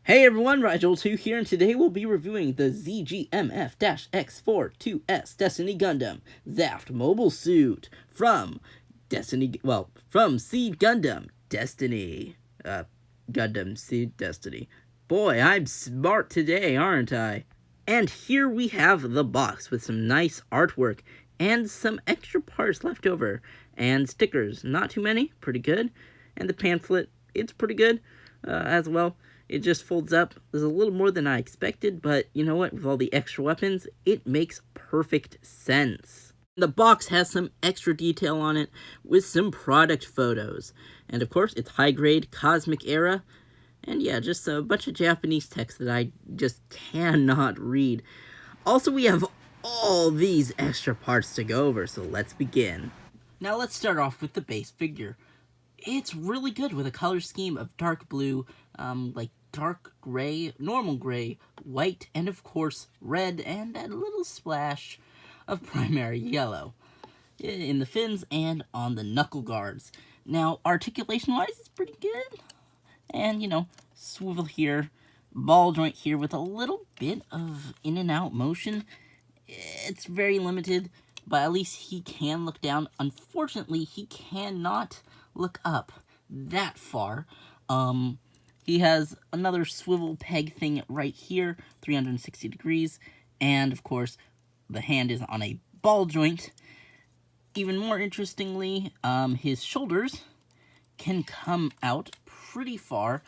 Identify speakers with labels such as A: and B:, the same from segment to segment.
A: Hey everyone, Rigel2 here, and today we'll be reviewing the ZGMF-X42S Destiny Gundam Zaft Mobile Suit from from Seed Gundam Destiny. Gundam Seed Destiny. Boy, I'm smart today, aren't I? And here we have the box with some nice artwork and some extra parts left over. And stickers, not too many, pretty good. And the pamphlet, it's pretty good as well. It just folds up. There's a little more than I expected, but you know what? With all the extra weapons, it makes perfect sense. The box has some extra detail on it with some product photos. And of course, it's high-grade Cosmic Era. And yeah, just a bunch of Japanese text that I just cannot read. Also, we have all these extra parts to go over, so let's begin. Now let's start off with the base figure. It's really good with a color scheme of dark blue, like dark gray, normal gray, white, and of course red, and a little splash of primary yellow in the fins and on the knuckle guards. Now, articulation-wise, it's pretty good. And, you know, swivel here, ball joint here with a little bit of in and out motion. It's very limited, but at least he can look down. Unfortunately, he cannot look up that far. He has another swivel peg thing right here, 360 degrees, and of course, the hand is on a ball joint. Even more interestingly, his shoulders can come out pretty far,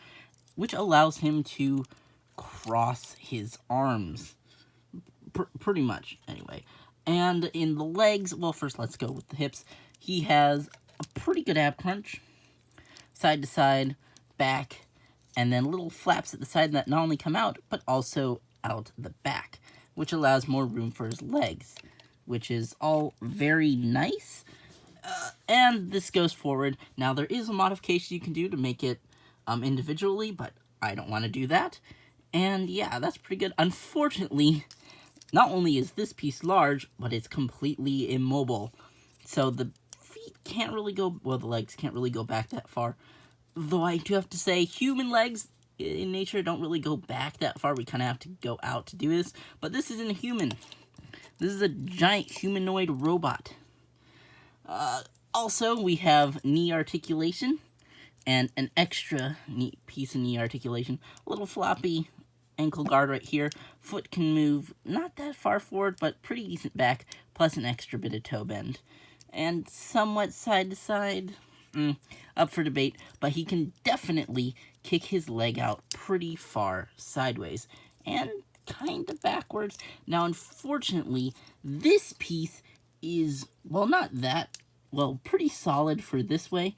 A: which allows him to cross his arms, pretty much, anyway. And in the legs, well, first let's go with the hips. He has a pretty good ab crunch, side to side, back, and then little flaps at the side that not only come out, but also out the back, which allows more room for his legs, which is all very nice. And this goes forward. Now, there is a modification you can do to make it individually, but I don't want to do that. And yeah, that's pretty good. Unfortunately, not only is this piece large, but it's completely immobile. So the feet can't really go, well, the legs can't really go back that far. Though I do have to say, human legs in nature don't really go back that far. We kind of have to go out to do this. But this isn't a human. This is a giant humanoid robot. Also, we have knee articulation and an extra piece of knee articulation. A little floppy ankle guard right here. Foot can move not that far forward, but pretty decent back, plus an extra bit of toe bend. And somewhat side to side, up for debate, but he can definitely kick his leg out pretty far sideways and kind of backwards. Now, unfortunately, this piece is, well, not that, well, pretty solid for this way.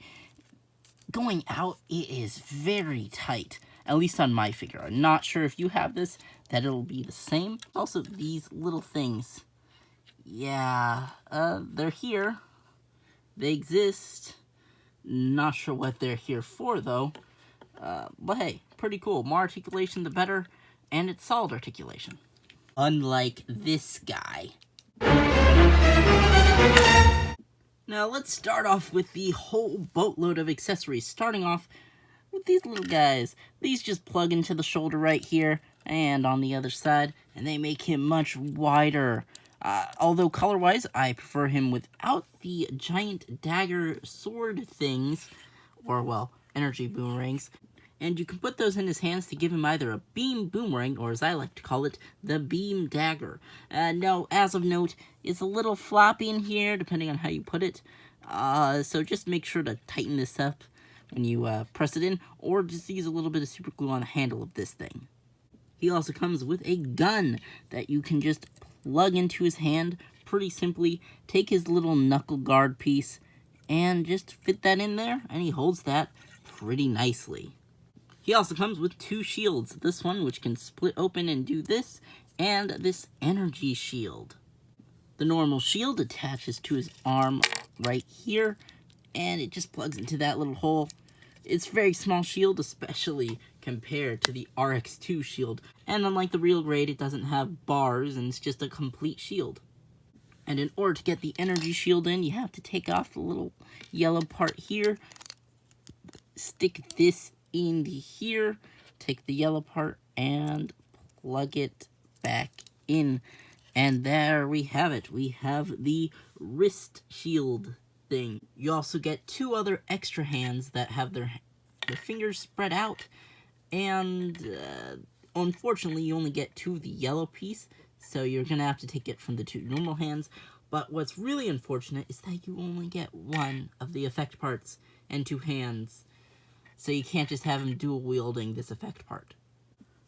A: Going out, it is very tight, at least on my figure. I'm not sure if you have this, that it'll be the same. Also, these little things, yeah, they're here. They exist. Not sure what they're here for, though. But hey, pretty cool. More articulation, the better. And it's solid articulation. Unlike this guy. Now, let's start off with the whole boatload of accessories. Starting off with these little guys. These just plug into the shoulder right here and on the other side. And they make him much wider. Although color-wise, I prefer him without the giant dagger sword things, or, well, energy boomerangs. And you can put those in his hands to give him either a beam boomerang, or as I like to call it, the beam dagger. Now, as of note, it's a little floppy in here, depending on how you put it. So just make sure to tighten this up when you press it in, or just use a little bit of super glue on the handle of this thing. He also comes with a gun that you can just plug into his hand pretty simply. Take his little knuckle guard piece and just fit that in there, and he holds that pretty nicely. He also comes with two shields. This one, which can split open and do this, and this energy shield. The normal shield attaches to his arm right here, and it just plugs into that little hole. It's a very small shield, especially compared to the RX-2 shield. And unlike the real grade, it doesn't have bars, and it's just a complete shield. And in order to get the energy shield in, you have to take off the little yellow part here, stick this in here take the yellow part and plug it back in. And there we have it. We have the wrist shield thing. You also get 2 other extra hands that have their fingers spread out. And unfortunately, you only get 2 of the yellow piece, so you're going to have to take it from the 2 normal hands. But what's really unfortunate is that you only get 1 of the effect parts and 2 hands. So you can't just have him dual wielding this effect part.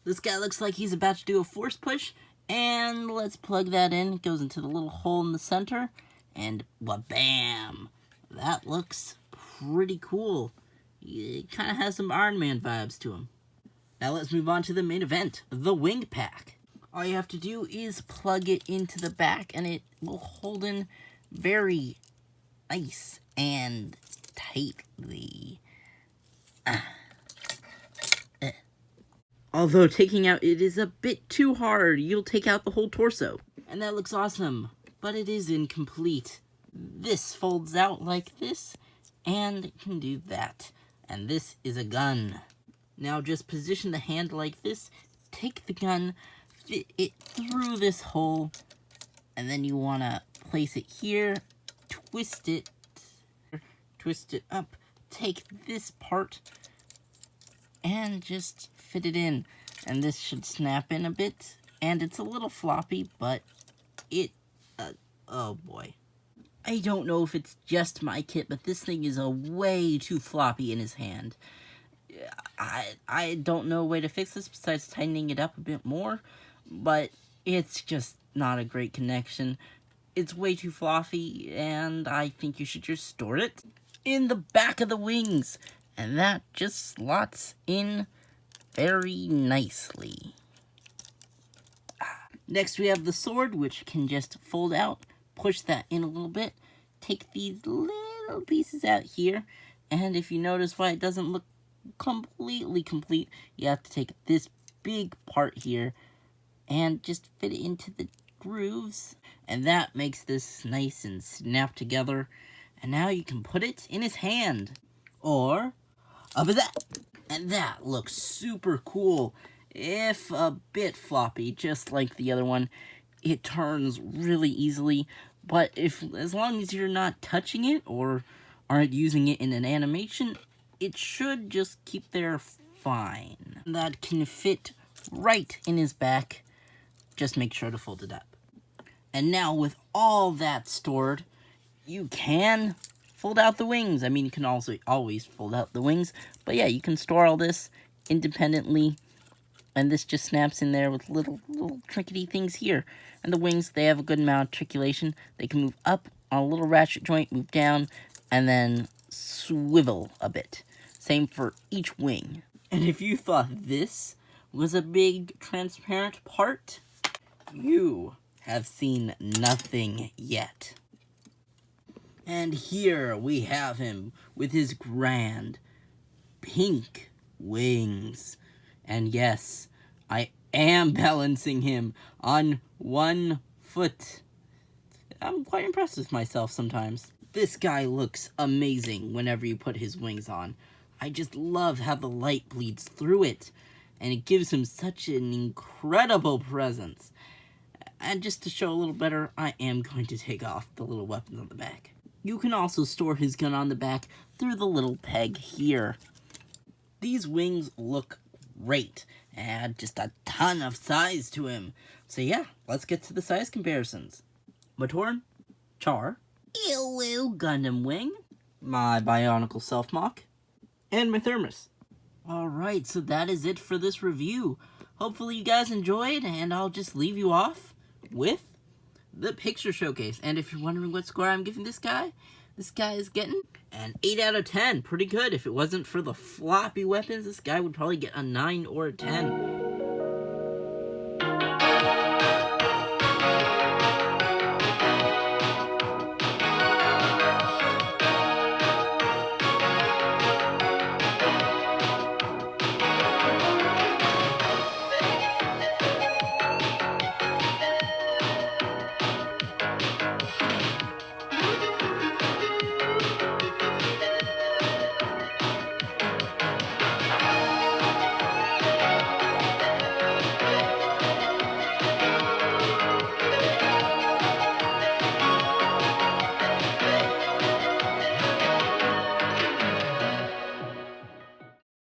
A: This guy looks like he's about to do a force push. And let's plug that in. It goes into the little hole in the center. And wha-bam! That looks pretty cool. It kind of has some Iron Man vibes to him. Now let's move on to the main event, the wing pack. All you have to do is plug it into the back and it will hold in very nice and tightly. Although taking out it is a bit too hard, you'll take out the whole torso. And that looks awesome, but it is incomplete. This folds out like this, and it can do that. And this is a gun. Now just position the hand like this, take the gun, fit it through this hole, and then you want to place it here, twist it up, take this part, and just fit it in. And this should snap in a bit, and it's a little floppy, but it, oh boy. I don't know if it's just my kit, but this thing is a way too floppy in his hand. I don't know a way to fix this besides tightening it up a bit more, but it's just not a great connection. It's way too floppy, and I think you should just store it in the back of the wings, and that just slots in very nicely. Next we have the sword, which can just fold out, push that in a little bit, take these little pieces out here, and if you notice why it doesn't look completely complete, you have to take this big part here and just fit it into the grooves, and that makes this nice and snap together. And now you can put it in his hand, or up at that, and that looks super cool. If a bit floppy, just like the other one, it turns really easily, but as long as you're not touching it or aren't using it in an animation, it should just keep there fine. That can fit right in his back. Just make sure to fold it up. And now with all that stored, you can fold out the wings. I mean, you can also always fold out the wings, but yeah, you can store all this independently, and this just snaps in there with little trinkety things here. And the wings, they have a good amount of articulation. They can move up on a little ratchet joint, move down, and then swivel a bit. Same for each wing. And if you thought this was a big transparent part, you have seen nothing yet. And here we have him with his grand pink wings. And yes, I am balancing him on 1 foot. I'm quite impressed with myself sometimes. This guy looks amazing whenever you put his wings on. I just love how the light bleeds through it, and it gives him such an incredible presence. And just to show a little better, I am going to take off the little weapons on the back. You can also store his gun on the back through the little peg here. These wings look great, and add just a ton of size to him. So yeah, let's get to the size comparisons. Matoran, Char, Ew Gundam Wing, my Bionicle Self-Mock, and my Thermos. Alright, so that is it for this review. Hopefully you guys enjoyed, and I'll just leave you off with the picture showcase. And if you're wondering what score I'm giving this guy is getting an 8 out of 10. Pretty good. If it wasn't for the floppy weapons, this guy would probably get a 9 or a 10.